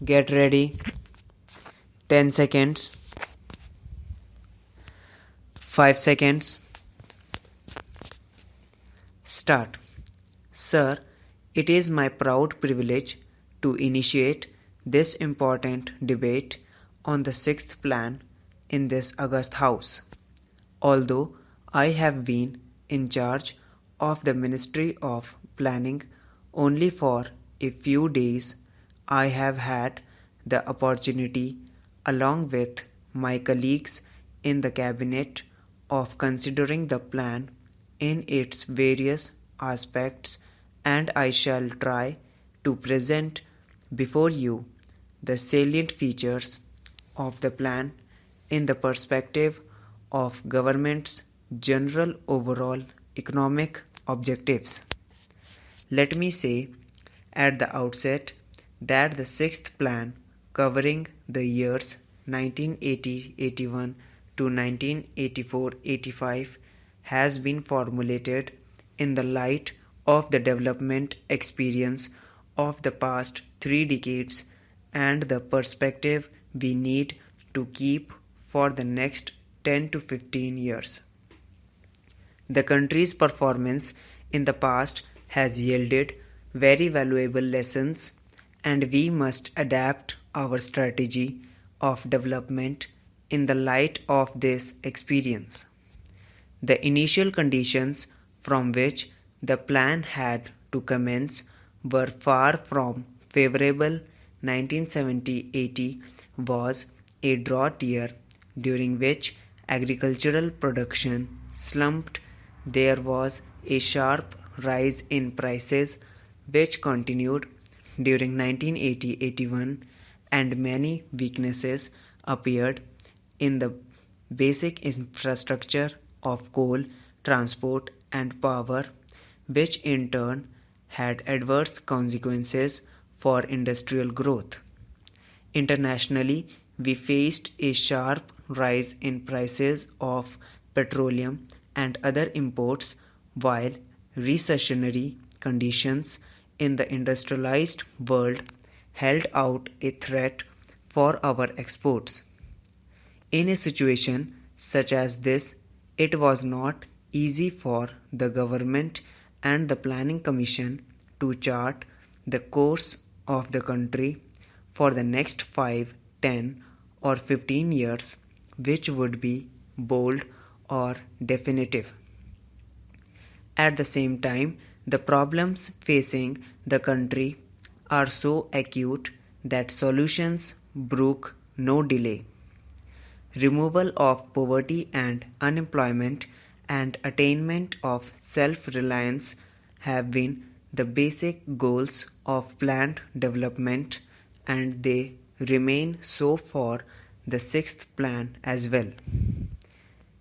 Get ready. 10 seconds. 5 seconds. Start. Sir, it is my proud privilege to initiate this important debate on the sixth plan in this august house. Although I have been in charge of the Ministry of Planning only for a few days, I have had the opportunity, along with my colleagues in the cabinet, of considering the plan in its various aspects, and I shall try to present before you the salient features of the plan in the perspective of government's general overall economic objectives. Let me say at the outset that the sixth plan, covering the years 1980-81 to 1984-85, has been formulated in the light of the development experience of the past 3 decades and the perspective we need to keep for the next 10 to 15 years. The country's performance in the past has yielded very valuable lessons, and we must adapt our strategy of development in the light of this experience. The initial conditions from which the plan had to commence were far from favorable. 1970-80 was a drought year during which agricultural production slumped. There was a sharp rise in prices which continued during 1980-81, and many weaknesses appeared in the basic infrastructure of coal, transport and power, which in turn had adverse consequences for industrial growth. Internationally, we faced a sharp rise in prices of petroleum and other imports, while recessionary conditions in the industrialized world held out a threat for our exports. In a situation such as this, it was not easy for the government and the Planning Commission to chart the course of the country for the next 5, 10 or 15 years, which would be bold or definitive. At the same time, the problems facing the country are so acute that solutions brook no delay. Removal of poverty and unemployment and attainment of self-reliance have been the basic goals of planned development, and they remain so for the sixth plan as well.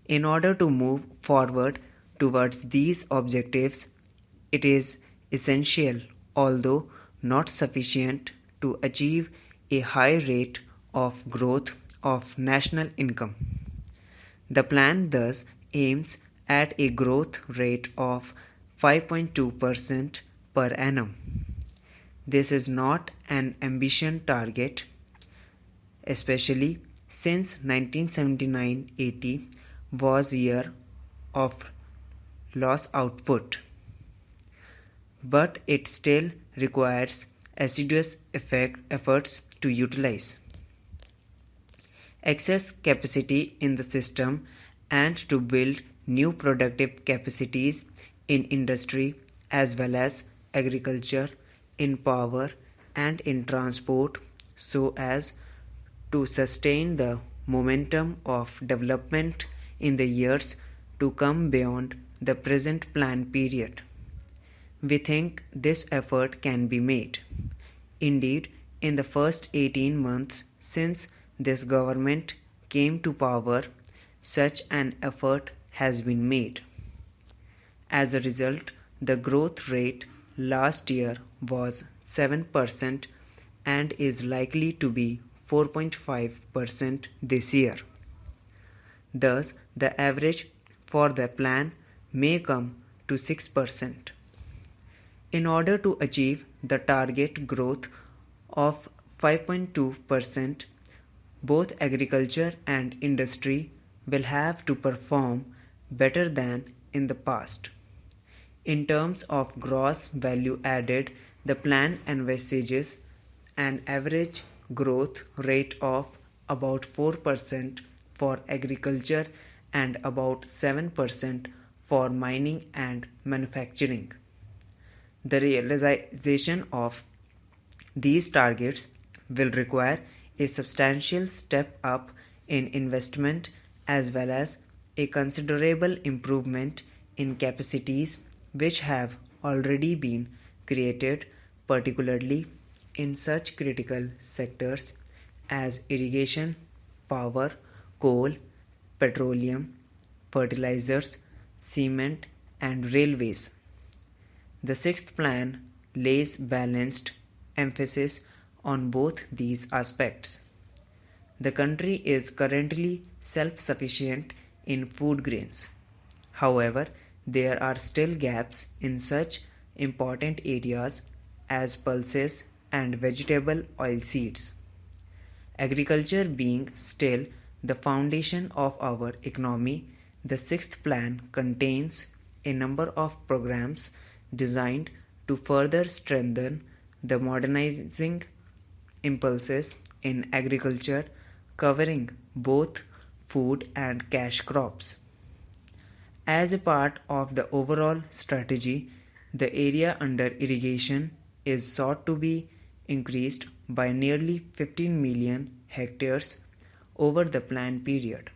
In order to move forward towards these objectives, it is essential, although not sufficient, to achieve a high rate of growth of national income. The plan thus aims at a growth rate of 5.2% per annum. This is not an ambition target, especially since 1979-80 was a year of loss output, but it still requires assiduous efforts to utilize excess capacity in the system and to build new productive capacities in industry as well as agriculture, in power and in transport, so as to sustain the momentum of development in the years to come beyond the present plan period. We think this effort can be made. Indeed, in the first 18 months since this government came to power, such an effort has been made. As a result, the growth rate last year was 7% and is likely to be 4.5% this year. Thus, the average for the plan may come to 6%. In order to achieve the target growth of 5.2%, both agriculture and industry will have to perform better than in the past. In terms of gross value added, the plan envisages an average growth rate of about 4% for agriculture and about 7% for mining and manufacturing. The realization of these targets will require a substantial step up in investment as well as a considerable improvement in capacities which have already been created, particularly in such critical sectors as irrigation, power, coal, petroleum, fertilizers, cement, and railways. The sixth plan lays balanced emphasis on both these aspects. The country is currently self-sufficient in food grains. However, there are still gaps in such important areas as pulses and vegetable oilseeds. Agriculture being still the foundation of our economy, the sixth plan contains a number of programs designed to further strengthen the modernizing impulses in agriculture, covering both food and cash crops. As a part of the overall strategy, the area under irrigation is sought to be increased by nearly 15 million hectares over the plan period.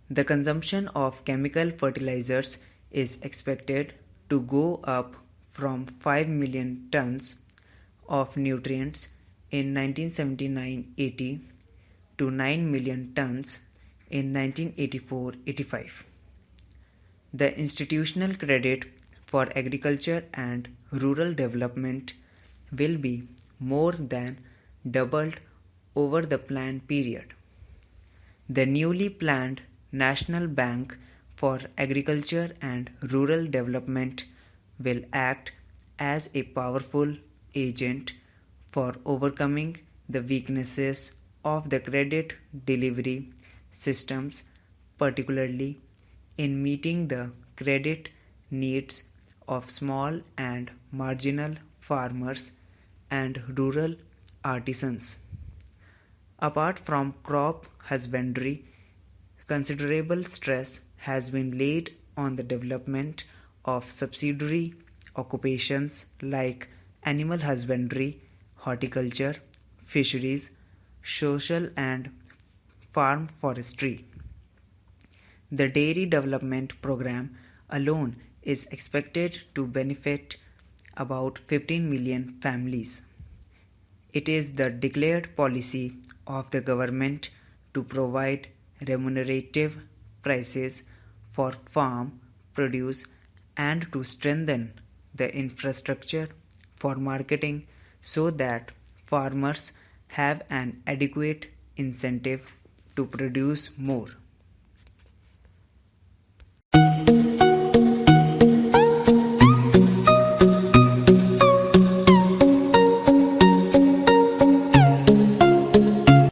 The consumption of chemical fertilizers is expected to go up from 5 million tons of nutrients in 1979-80 to 9 million tons in 1984-85. The institutional credit for agriculture and rural development will be more than doubled over the plan period. The newly planned National Bank for Agriculture and Rural Development will act as a powerful agent for overcoming the weaknesses of the credit delivery systems, particularly in meeting the credit needs of small and marginal farmers and rural artisans. Apart from crop husbandry, considerable stress has been laid on the development of subsidiary occupations like animal husbandry, horticulture, fisheries, social and farm forestry. The dairy development program alone is expected to benefit about 15 million families. It is the declared policy of the government to provide remunerative prices for farm produce and to strengthen the infrastructure for marketing so that farmers have an adequate incentive to produce more.